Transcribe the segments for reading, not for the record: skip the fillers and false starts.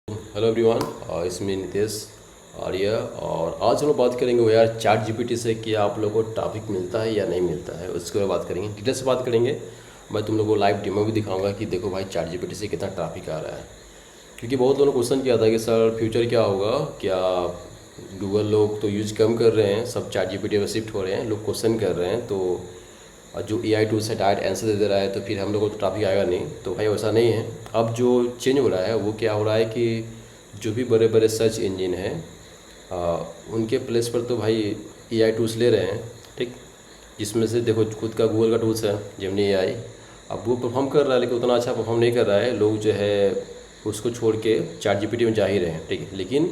Hello everyone, इसमें नितेश आर्य। और आज हम लोग बात करेंगे वो यार चैट जीपीटी से कि आप लोगों को टॉपिक मिलता है या नहीं मिलता है, उसके बारे में बात करेंगे, डिटेल से बात करेंगे। मैं तुम लोगों को लाइव डेमो भी दिखाऊंगा कि देखो भाई चैट जीपीटी से कितना ट्रैफिक आ रहा है। क्योंकि बहुत लोगों ने क्वेश्चन किया था कि सर फ्यूचर क्या होगा, क्या गूगल लोग तो यूज कम कर रहे हैं, सब चैट जीपीटी में शिफ्ट हो रहे हैं, लोग क्वेश्चन कर रहे हैं, तो और जो एआई टूल से डायरेक्ट आंसर दे दे रहा है तो फिर हम लोगों को तो ट्रैफिक आएगा नहीं। तो भाई वैसा नहीं है। अब जो चेंज हो रहा है वो क्या हो रहा है कि जो भी बड़े बड़े सर्च इंजन हैं उनके प्लेस पर तो भाई एआई टूल्स ले रहे हैं, ठीक। जिसमें से देखो खुद का गूगल का टूल्स है जेमिनी एआई। अब वो परफॉर्म कर रहा है लेकिन उतना अच्छा परफॉर्म नहीं कर रहा है, लोग जो है उसको छोड़ के चैट जीपीटी में जा ही रहे हैं, ठीक है। लेकिन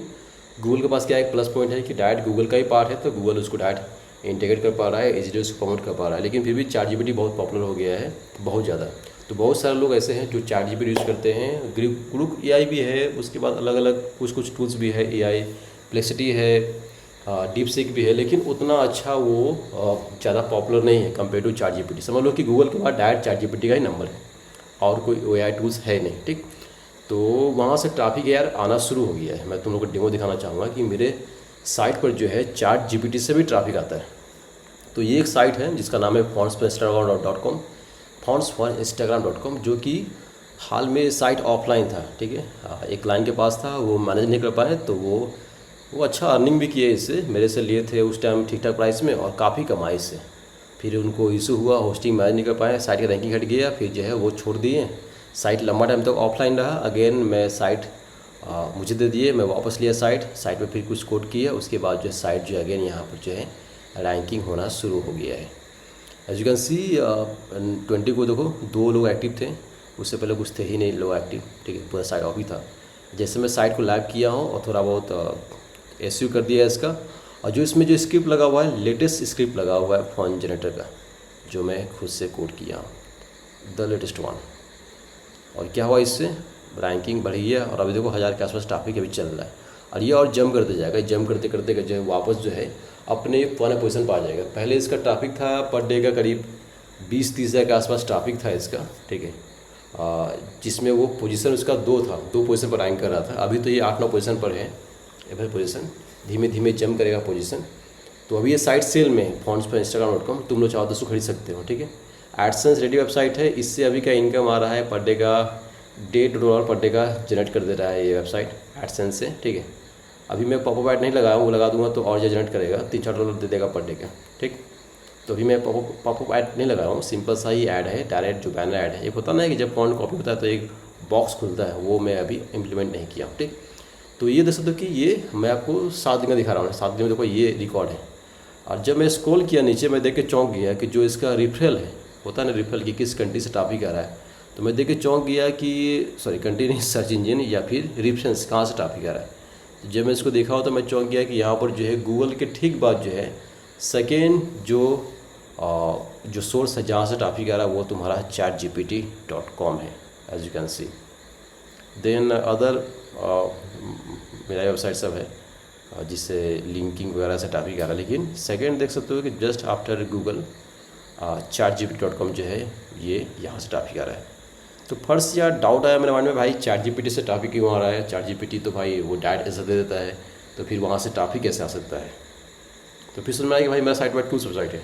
गूगल के पास क्या एक प्लस पॉइंट है कि डायरेक्ट गूगल का ही पार्ट है, तो गूगल उसको डायरेक्ट इंटीग्रेट कर पा रहा है, इजीली उसको प्रमोट कर पा रहा है। लेकिन फिर भी चैट जीपीटी बहुत पॉपुलर हो गया है, बहुत ज़्यादा। तो बहुत सारे लोग ऐसे हैं जो चैट जीपीटी यूज़ करते हैं। ग्रुप एआई भी है, उसके बाद अलग अलग कुछ टूल्स भी है, एआई प्लेक्सिटी है, डीप सीक भी है, लेकिन उतना अच्छा वो ज़्यादा पॉपुलर नहीं है कंपेयर टू चैट जीपीटी। समझ लो कि गूगल के बाद डायरेक्ट चैट जीपीटी का ही नंबर है और कोई एआई टूल्स है नहीं, ठीक। तो वहाँ से ट्रैफिक यार आना शुरू हो गया है। मैं तुम लोग को डेमो दिखाना चाहूँगा कि मेरे साइट पर जो है चैट जीपीटी से भी ट्रैफिक आता है। तो ये एक साइट है जिसका नाम है fonts.instagram.com, fonts.instagram.com, जो कि हाल में साइट ऑफलाइन था, ठीक है। एक क्लाइंट के पास था, वो मैनेज नहीं कर पाए, तो वो अच्छा अर्निंग भी किए इससे, मेरे से लिए थे उस टाइम ठीक ठाक प्राइस में और काफ़ी कमाई इससे। फिर उनको इशू हुआ, होस्टिंग मैनेज नहीं कर पाए, साइट का रैंकिंग हट गया, फिर जो है वो छोड़ दिए। साइट लंबा टाइम तक ऑफलाइन रहा। अगेन मैं साइट मुझे दे दिए, मैं वापस लिया साइट में फिर कुछ कोड किया, उसके बाद जो है साइट जो अगेन यहाँ पर जो है रैंकिंग होना शुरू हो गया है। एज यू कैन सी 20 को देखो 2 लोग एक्टिव थे, उससे पहले कुछ थे ही नहीं लोग एक्टिव, ठीक है। पूरा साइट ऑफ ही था। जैसे मैं साइट को लैग किया हूँ और थोड़ा बहुत एसयू कर दिया है इसका, और जो इसमें जो स्क्रिप्ट लगा हुआ है, लेटेस्ट स्क्रिप्ट लगा हुआ है फॉन्ट जनरेटर का, जो मैं खुद से कोड किया हूँ, द लेटेस्ट वन। और क्या हुआ इससे, रैंकिंग बढ़ी है और अभी देखो 1000 के आसपास ट्रैफिक अभी चल रहा है। और ये और जंप करते जाएगा, जंप करते करते जो है वापस जो है अपने पुराने पोजीशन पर आ जाएगा। पहले इसका ट्रैफिक था पर डे का करीब 20-30 हज़ार के आसपास ट्रैफिक था इसका, ठीक है। जिसमें वो पोजीशन उसका 2 था, 2 पोजीशन पर रैंक कर रहा था। अभी तो ये 8-9 पोजीशन पर है, एवरेज पोजीशन। धीमे धीमे जंप करेगा पोजीशन। तो अभी ये साइट सेल में है, fonts.instagram.com, तुम लोग चाहो तो उसको खरीद सकते हो, ठीक है। एडसेंस रेडी वेबसाइट है, इससे अभी का इनकम आ रहा है पर डे का $1.5 पर डे का जनरेट कर दे रहा है ये वेबसाइट एडसेंस से, ठीक है। अभी मैं पॉपअप ऐड नहीं लगाया हूँ, वो लगा दूंगा तो और ज़्यादा जनरेट करेगा, $3-4 दे देगा पर डे का, ठीक। तो अभी मैं पॉपअप ऐड नहीं लगाया हूँ, सिंपल सा ही ऐड है, डायरेक्ट जो बैनर ऐड है। एक होता ना है कि जब फॉन्ट कॉपी होता है तो एक बॉक्स खुलता है, वो मैं अभी इम्प्लीमेंट नहीं किया हूँ, ठीक। तो ये देख सकते हो कि ये मैं आपको 7 दिन का दिखा रहा हूँ, 7 दिन में देखो ये रिकॉर्ड है। और जब मैं स्क्रॉल किया नीचे, मैं देख के चौंक गया कि जो इसका रिफरल है, होता है ना रिफरल कि किस कंट्री से ट्रैफिक आ रहा है, तो मैं देख के चौंक गया कि सॉरी कंट्री नहीं, सर्च इंजन या फिर रेफरेंस कहाँ से ट्रैफिक आ रहा है। तो जब मैं इसको देखा हो तो मैं चौंक गया कि यहाँ पर जो है गूगल के ठीक बाद जो है सेकेंड जो सोर्स है जहाँ से ट्रैफिक आ रहा है वो तुम्हारा chatgpt.com है, as you can see. Then other मेरा वेबसाइट सब है जिससे लिंकिंग वगैरह से ट्रैफिक आ रहा है। लेकिन सेकेंड देख सकते हो कि जस्ट आफ्टर गूगल chatgpt.com जो है ये यहाँ से ट्रैफिक आ रहा है। तो फर्स्ट यार डाउट आया मेरे माइंड में, भाई चैट जीपीटी से ट्रैफिक क्यों आ रहा है। चैट जीपीटी तो भाई वो डायरेक्ट आंसर दे देता है, तो फिर वहाँ से ट्रैफिक कैसे आ सकता है। तो फिर समझ में आया कि भाई मेरा साइट पर टूल्स वेबसाइट है,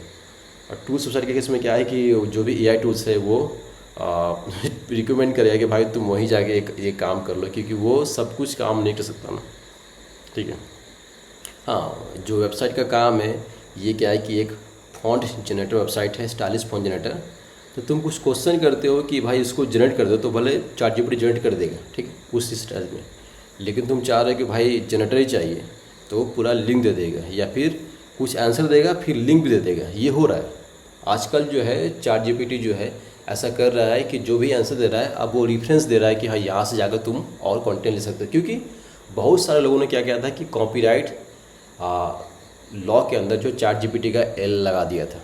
और टूल्स वेबसाइट के केस में क्या है कि जो भी एआई टूल्स है वो रिकमेंड करेगा कि भाई तुम वहीं जाके एक काम कर लो, क्योंकि वो सब कुछ काम नहीं कर सकता ना, ठीक है। हाँ, जो वेबसाइट का काम है ये क्या है कि एक फॉन्ट जनरेटर वेबसाइट है, स्टाइलिश फॉन्ट जनरेटर। तो तुम कुछ क्वेश्चन करते हो कि भाई इसको जनरेट कर दो, तो भले चैट जीपीटी जनरेट कर देगा, ठीक है, उस स्टाइल में। लेकिन तुम चाह रहे हो कि भाई जनरेटर ही चाहिए, तो वो पूरा लिंक दे देगा या फिर कुछ आंसर देगा फिर लिंक भी दे देगा। ये हो रहा है आजकल जो है, चैट जीपीटी जो है ऐसा कर रहा है कि जो भी आंसर दे रहा है अब वो रेफरेंस दे रहा है कि हाँ यहाँ से जाकर तुम और कंटेंट ले सकते हो। क्योंकि बहुत सारे लोगों ने क्या किया था कि कॉपीराइट लॉ के अंदर जो चैट जीपीटी का एल लगा दिया था,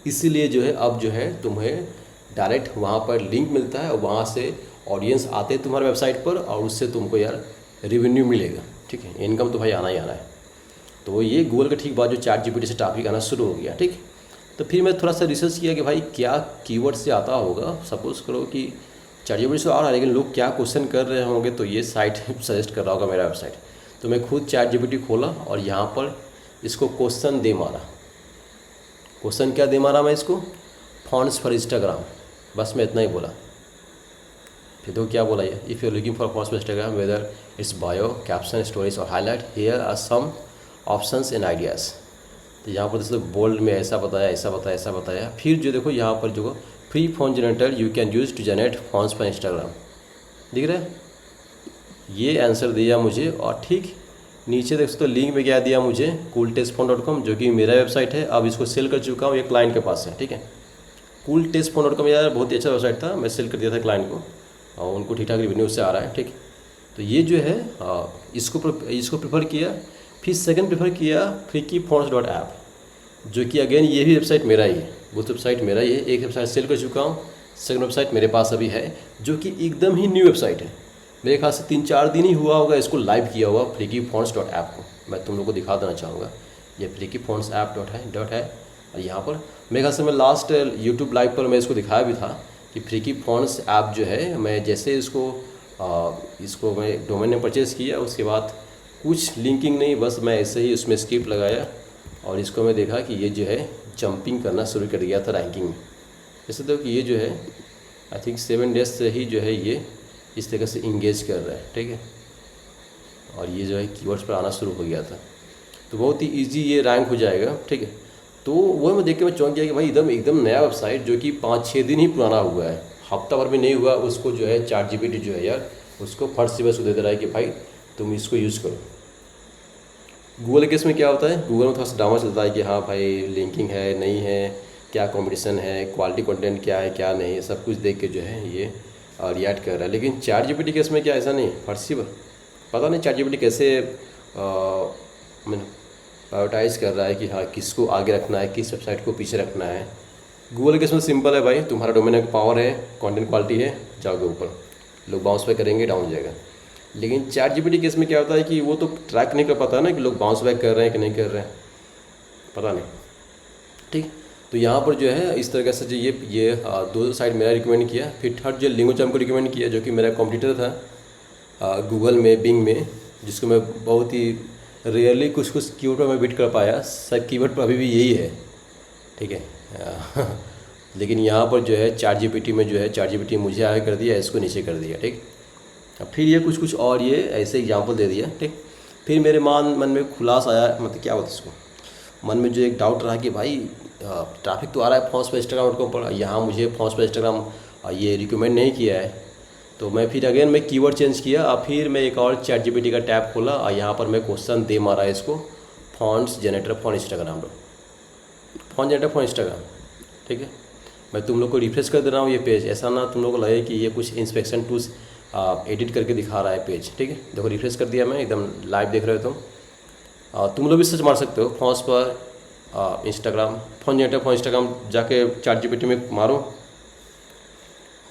इसीलिए जो है अब जो है तुम्हें डायरेक्ट वहाँ पर लिंक मिलता है और वहाँ से ऑडियंस आते हैं तुम्हारे वेबसाइट पर और उससे तुमको यार रेवेन्यू मिलेगा, ठीक है। इनकम तो भाई आना ही आना है। तो ये गूगल का ठीक बाद जो चैट जीपीटी से ट्रैफिक आना शुरू हो गया, ठीक। तो फिर मैं थोड़ा सा रिसर्च किया कि भाई क्या कीवर्ड से आता होगा। सपोज़ करो कि चैट जीपीटी से आ रहा है, लेकिन लोग क्या क्वेश्चन कर रहे होंगे तो ये साइट सजेस्ट कर रहा होगा मेरा वेबसाइट। तो मैं खुद चैट जीपीटी खोला और यहाँ पर इसको क्वेश्चन दे मारा। क्वेश्चन क्या दे मारा मैं इसको? Fonts for Instagram. बस मैं इतना ही बोला। फिर तो क्या बोला ये, if you looking for fonts for Instagram whether it's bio, caption, stories और highlight, here are some options and ideas. तो यहाँ पर जैसे बोल्ड में ऐसा बताया, ऐसा बताया, ऐसा बताया। फिर जो देखो यहाँ पर जो free font generator you can use to generate fonts for Instagram, दिख रहा है? ये आंसर दिया मुझे। और ठीक नीचे देख सकते हो लिंक में क्या दिया मुझे, cooltestphone.com, जो कि मेरा वेबसाइट है। अब इसको सेल कर चुका हूँ, ये क्लाइंट के पास है। ठीक है, cooltestphone.com यार बहुत ही अच्छा वेबसाइट था, मैं सेल कर दिया था क्लाइंट को और उनको ठीक ठाक रिवेन्यू से आ रहा है। ठीक, तो ये जो है इसको प्रेफर किया। फिर सेकंड प्रेफर किया freakyfonts.app, जो कि अगेन ये भी वेबसाइट मेरा ही है, वो वेबसाइट मेरा ही है। एक वेबसाइट सेल कर चुका हूँ, सेकंड वेबसाइट मेरे पास अभी है, जो कि एकदम ही न्यू वेबसाइट है। मेरे ख्याल से 3-4 दिन ही हुआ होगा इसको लाइव किया हुआ, freakyfonts.app को मैं तुम लोग को दिखा देना चाहूँगा। ये freakyfonts.app है। और यहाँ पर मेरे ख्याल से मैं लास्ट यूट्यूब लाइव पर मैं इसको दिखाया भी था कि freakyfonts ऐप जो है, मैं जैसे इसको मैं डोमेन नेम परचेज़ किया, उसके बाद कुछ लिंकिंग नहीं, बस मैं ऐसे ही उसमें स्क्रिप्ट लगाया और इसको मैं देखा कि ये जो है जंपिंग करना शुरू कर दिया था रैंकिंग में। जैसे तो कि ये जो है आई थिंक 7 डेज से ही जो है ये इस तरह से इंगेज कर रहा है। ठीक है, और ये जो है कीवर्ड्स पर आना शुरू हो गया था, तो बहुत ही इजी ये रैंक हो जाएगा। ठीक है, तो वो मैं देख के मैं चौंक गया कि भाई एकदम नया वेबसाइट जो कि 5-6 दिन ही पुराना हुआ है, हफ्ता भर भी नहीं हुआ, उसको जो है चैट जीपीटी जो है यार उसको फर्स्ट से बस दे दे रहा है कि भाई तुम इसको यूज़ करो। गूगल केस में क्या होता है, गूगल में थोड़ा सा ड्रामा चलता है कि हाँ भाई लिंकिंग है नहीं है, क्या कंपटीशन है, क्वालिटी कंटेंट क्या है क्या नहीं, सब कुछ देख के जो है ये रिएक्ट कर रहा है। लेकिन चैट जीपीटी केस में क्या ऐसा नहीं, फर्स्ट ही पता नहीं चैट जीपीटी कैसे प्रायोरिटाइज़ कर रहा है कि हाँ किसको आगे रखना है, किस वेबसाइट को पीछे रखना है। गूगल केस में सिंपल है भाई, तुम्हारा डोमेन का पावर है, कंटेंट क्वालिटी है, जाओगे ऊपर, लोग बाउंस बैक करेंगे, डाउन जाएगा। लेकिन चैट जीपीटी केस में क्या होता है कि वो तो ट्रैक नहीं कर पाता ना कि लोग बाउंस बैक कर रहे हैं कि नहीं कर रहे हैं, पता नहीं। ठीक, तो यहाँ पर जो है इस तरीके से जो ये 2 साइट मेरा रिकमेंड किया। फिर थर्ड जो लिंगोचार्म को रिकमेंड किया, जो कि मेरा कॉम्पिटिटर था गूगल में, बिंग में, जिसको मैं बहुत ही रेयरली कुछ कीवर्ड पर मैं बीट कर पाया, सब कीवर्ड पर अभी भी यही है। ठीक है लेकिन यहाँ पर जो है चैट जीपीटी में जो है चैट जीपीटी मुझे आगे कर दिया, इसको नीचे कर दिया। ठीक, फिर ये कुछ और ये ऐसे एग्जाम्पल दे दिया। ठीक, फिर मेरे मन में खुलासा आया, मतलब क्या बोलते इसको, मन में जो एक डाउट रहा कि भाई ट्रैफिक तो आ रहा है फॉन्ट्स पर इंस्टाग्राम पर, यहाँ मुझे फॉन्ट्स पर इंस्टाग्राम ये रिकमेंड नहीं किया है। तो मैं फिर अगेन मैं कीवर्ड चेंज किया और फिर मैं एक और चैट जीपीटी का टैब खोला और यहाँ पर मैं क्वेश्चन दे मारा इसको, fonts generator for Instagram, font generator for Instagram. ठीक है, मैं तुम लोग को रिफ्रेश कर दे रहा हूँ ये पेज, ऐसा ना तुम लोग को लगे कि ये कुछ इंस्पेक्शन टूल्स एडिट करके दिखा रहा है पेज। ठीक है, देखो रिफ्रेश कर दिया मैं, एकदम लाइव देख रहे हो तुम लोग भी सर्च मार सकते हो फॉन्ट्स पर Instagram, font generator for Instagram, जाके चैट जीपीटी में मारो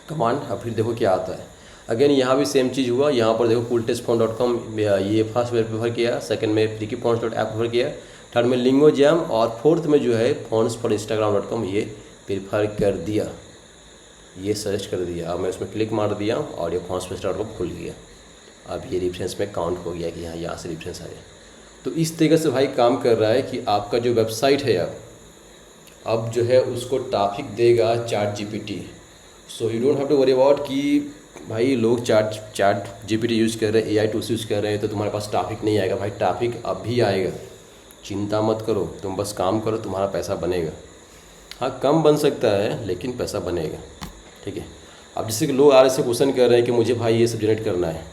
कमांड और फिर देखो क्या आता है। अगेन यहाँ भी सेम चीज़ हुआ, यहाँ पर देखो cooltestphone.com ये फर्स्ट में प्रेफर किया, सेकंड में freakyfonts.app प्रेफर किया, थर्ड में लिंगोजैम और फोर्थ में जो है fonts for instagram.com ये प्रेफर कर दिया, ये सजेस्ट कर दिया। अब मैं उसमें क्लिक मार दिया और ये fonts for instagram.com खुल गया। अब ये रेफरेंस में काउंट हो गया कि यहाँ से रेफरेंस आया। तो इस तरीके से भाई काम कर रहा है कि आपका जो वेबसाइट है अब जो है उसको ट्रैफिक देगा chat GPT. So you don't have to worry about कि भाई लोग चैट जीपीटी यूज़ कर रहे हैं, AI टूल्स यूज़ कर रहे हैं तो तुम्हारे पास ट्रैफिक नहीं आएगा। भाई ट्रैफिक अब भी आएगा, चिंता मत करो, तुम बस काम करो, तुम्हारा पैसा बनेगा। हाँ कम बन सकता है लेकिन पैसा बनेगा। ठीक है, अब जैसे कि लोग आ रहे से क्वेश्चन कर रहे हैं कि मुझे भाई ये सब जनरेट करना है,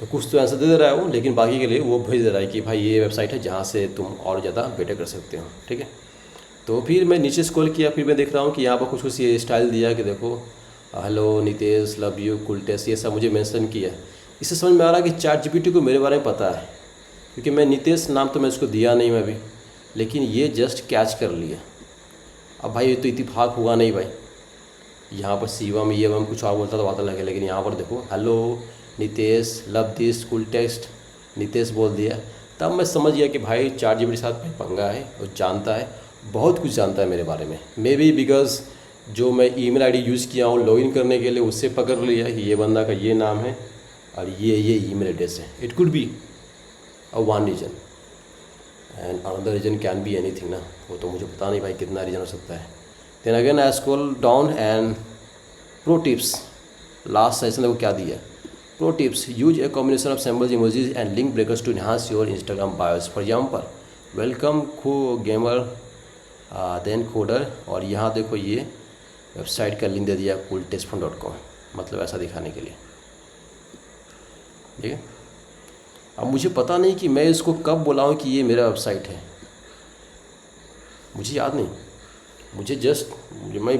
तो कुछ तो आंसर दे रहा है वो, लेकिन बाकी के लिए वो भेज दे रहा है कि भाई ये वेबसाइट है जहाँ से तुम और ज़्यादा बेटर कर सकते हो। ठीक है, तो फिर मैं नीचे स्क्रॉल किया, फिर मैं देख रहा हूँ कि यहाँ पर कुछ ये स्टाइल दिया कि देखो hello Nitesh, love you, cool test, ये सब मुझे मेंशन किया। इससे समझ में आ रहा है कि चैट जीपीटी को मेरे बारे में पता है, क्योंकि मैं नितेश नाम तो मैं इसको दिया नहीं मैं अभी, लेकिन ये जस्ट कैच कर लिया। अब भाई ये तो इत्तेफाक हुआ नहीं भाई, यहाँ पर शिवम ये वम कुछ और बोलता तो बात लगे, लेकिन यहाँ पर देखो hello Nitesh, love this, cool text, Nitesh बोल दिया। तब मैं समझ गया कि भाई चैट जीपीटी के साथ पंगा है, और जानता है, बहुत कुछ जानता है मेरे बारे में। मे बी बिकॉज जो मैं ईमेल आईडी यूज़ किया हूँ लॉगिन करने के लिए, उससे पकड़ लिया कि ये बंदा का ये नाम है और ये ईमेल एड्रेस है। It could be a one reason and another reason can be anything ना, वो तो मुझे पता नहीं भाई कितना रीजन हो सकता है। Then again I scroll down and pro tips, last session देखो क्या दिया। Pro tips, use a combination of symbols, emojis and link breakers to enhance your Instagram bios. For example welcome खो गेमर देन कोडर, और यहाँ देखो ये website का link दे दिया cooltestphone.com, मतलब ऐसा दिखाने के लिए। ठीक है, अब मुझे पता नहीं कि मैं इसको कब बोला हूँ कि ये मेरा वेबसाइट है, मुझे याद नहीं। मुझे मैं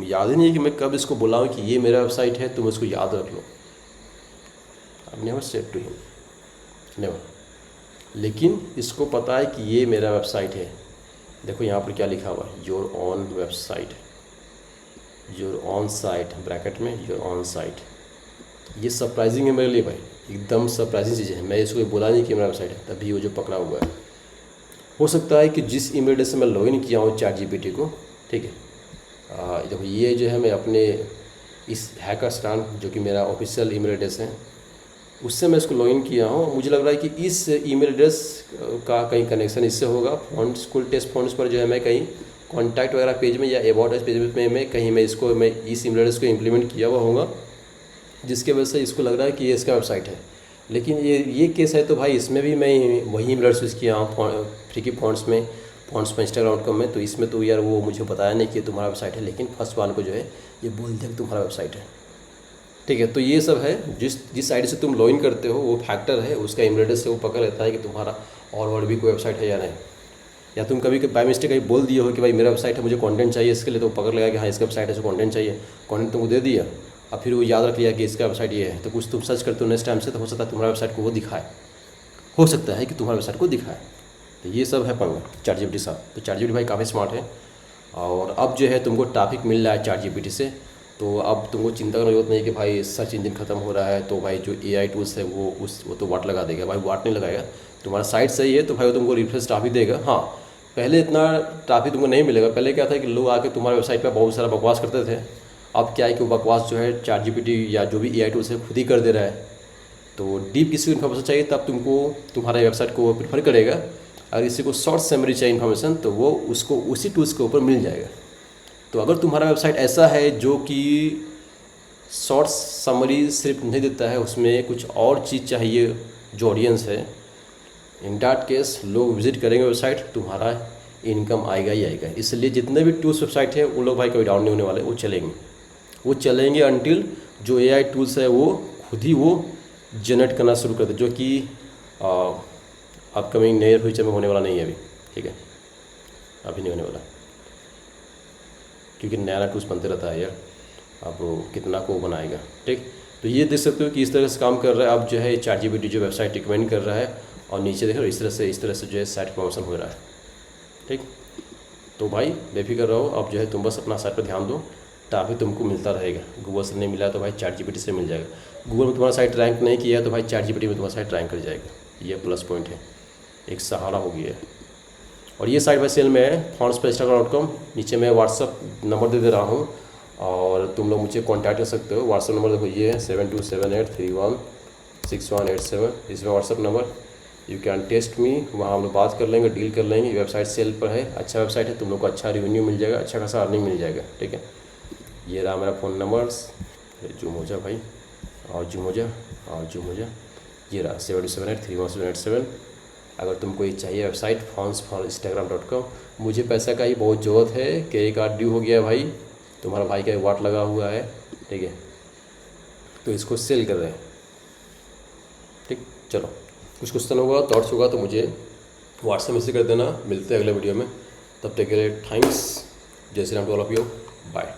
याद ही नहीं है कि मैं कब इसको बोला हूँ कि ये मेरा वेबसाइट है, तुम इसको याद रख लो। I never said to him, never. लेकिन इसको पता है कि ये मेरा वेबसाइट है। देखो यहाँ पर क्या लिखा हुआ है, your on website, your on site bracket में, योर ऑन साइट। ये सरप्राइजिंग है मेरे लिए भाई, एकदम सरप्राइजिंग चीज़ है। मैं इसको बोला नहीं कि मेरा वेबसाइट है, तभी वो जो पकड़ा हुआ है। हो सकता है कि जिस ईमेल एड्रेस से मैं लॉगिन किया हूँ ChatGPT को, ठीक है, देखो ये जो है मैं अपने इस हैकरस्टान जो कि मेरा ऑफिशियल ईमेल एड्रेस है, उससे मैं इसको लॉगिन किया हूँ। मुझे लग रहा है कि इस ईमेल एड्रेस का कहीं कनेक्शन इससे होगा। फ़ॉन्ट्स cooltestphones पर जो है मैं कहीं कॉन्टैक्ट वगैरह पेज में या अबाउट अस पेज में मैं कहीं मैं इस ईमेल एड्रेस को इम्प्लीमेंट किया हुआ होगा, जिसके वजह से इसको लग रहा है कि ये इसका वेबसाइट है। लेकिन ये केस है तो भाई इसमें भी मैं वही ईमेल एड्रेस यूज़ किया हूँ फ्री की फ़ॉन्ट्स में Instagram.com में, तो इसमें तो यार वो मुझे बताया नहीं कि तुम्हारा वेबसाइट है, लेकिन फर्स्ट वाले को जो है ये बोल दिया कि तुम्हारा वेबसाइट है। ठीक है, तो ये सब है, जिस आईडी से तुम लॉगिन करते हो वो फैक्टर है, उसका ईमेल एड्रेस से वो पकड़ लेता है कि तुम्हारा और भी कोई वेबसाइट है या नहीं। या तुम कभी बाय मिस्टेक कहीं बोल दिए हो कि भाई मेरा वेबसाइट है, मुझे कंटेंट चाहिए इसके लिए, तो पकड़ लेगा कि हाँ इसका वेबसाइट है, इसको कंटेंट चाहिए, कंटेंट तुमको दे दिया। अब फिर वो याद रख लिया कि इसका वेबसाइट ये है, तो कुछ तुम सर्च करते हो नेक्स्ट टाइम से, तो हो सकता है तुम्हारा वेबसाइट को वो दिखाए, हो सकता है कि तुम्हारा वेबसाइट को दिखाए। तो ये सब है पंगा ChatGPT साहब। तो ChatGPT भाई काफ़ी स्मार्ट है, और अब जो है तुमको टॉपिक मिल रहा है ChatGPT से, तो अब तुमको चिंता करने की जरूरत नहीं कि भाई सर्च इंजन खत्म हो रहा है तो भाई जो AI टूल्स है वो तो वाट लगा देगा। भाई वाट नहीं लगाएगा, तुम्हारा साइट सही है तो भाई वो तुमको रिफ्रेश ट्रैफिक देगा। हाँ, पहले इतना ट्रैफिक तुमको नहीं मिलेगा। पहले क्या था कि लोग आके तुम्हारे वेबसाइट पर बहुत सारा बकवास करते थे। अब क्या है कि वो बकवास जो है ChatGPT या जो भी AI टूल्स है खुद ही कर दे रहा है। तो डीप किसी को इन्फॉर्मेशन चाहिए तब तुमको तुम्हारे वेबसाइट को वो प्रीफर करेगा, अगर किसी को शॉर्ट समरी चाहिए इन्फॉर्मेशन तो वो उसको उसी टूल्स के ऊपर मिल जाएगा। तो अगर तुम्हारा वेबसाइट ऐसा है जो कि शॉर्ट समरी सिर्फ नहीं देता है, उसमें कुछ और चीज़ चाहिए जो ऑडियंस है, इन डैट केस लोग विजिट करेंगे वेबसाइट, तुम्हारा इनकम आएगा ही आएगा। इसलिए जितने भी टूल्स वेबसाइट है वो लोग भाई कभी डाउन नहीं होने वाले, वो चलेंगे अनटिल जो AI टूल्स है वो खुद ही वो जनरेट करना शुरू कर दे, जो कि अपकमिंग नियर फ्यूचर में होने वाला नहीं है अभी। ठीक है, अभी नहीं होने वाला, क्योंकि नया टूल्स बनते रहता है यार, अब वो कितना को बनाएगा। ठीक, तो ये देख सकते हो कि इस तरह से काम कर रहा है। अब जो है ChatGPT जो वेबसाइट रिकमेंड कर रहा है, और नीचे देखो इस तरह से जो है साइट प्रमोशन हो रहा है। ठीक, तो भाई बेफिक्र रहो, अब जो है तुम बस अपना साइट पर ध्यान दो, ट्रैफिक तुमको मिलता रहेगा। गूगल से नहीं मिला तो भाई ChatGPT से मिल जाएगा। गूगल में तुम्हारा साइट रैंक नहीं किया तो भाई ChatGPT में तुम्हारा साइट रैंक कर जाएगा। ये प्लस पॉइंट है, एक सहारा हो गया है। और ये साइट भाई सेल में है fontspainstagram.com। नीचे मैं व्हाट्सअप नंबर दे रहा हूँ, और तुम लोग मुझे कॉन्टैक्ट कर सकते हो। व्हाट्सअप नंबर देखो ये है 7278316187, इसमें WhatsApp number, you can test me, वहाँ हम लोग बात कर लेंगे, डील कर लेंगे। वेबसाइट सेल पर है, अच्छा वेबसाइट है, तुम लोग को अच्छा रेवेन्यू मिल जाएगा, अच्छा खासा अर्निंग मिल जाएगा। ठीक है, ये रहा मेरा फ़ोन नंबर्स, जूम हो जा भाई, और जूम हो जा, ये रहा 7278316187। अगर तुमको ये चाहिए वेबसाइट fontspainstagram.com। मुझे पैसा का ही बहुत ज़रूरत है, क्रेडिट कार्ड ड्यू हो गया भाई, तुम्हारा भाई का वाट लगा हुआ है। ठीक है, तो इसको सेल कर रहे हैं। ठीक, चलो कुछ क्वेश्चन होगा, थॉट्स होगा तो मुझे व्हाट्सएप मैसेज कर देना। मिलते हैं अगले वीडियो में, तब तक के लिए थैंक्स। जय Shri Ram to all of you, bye.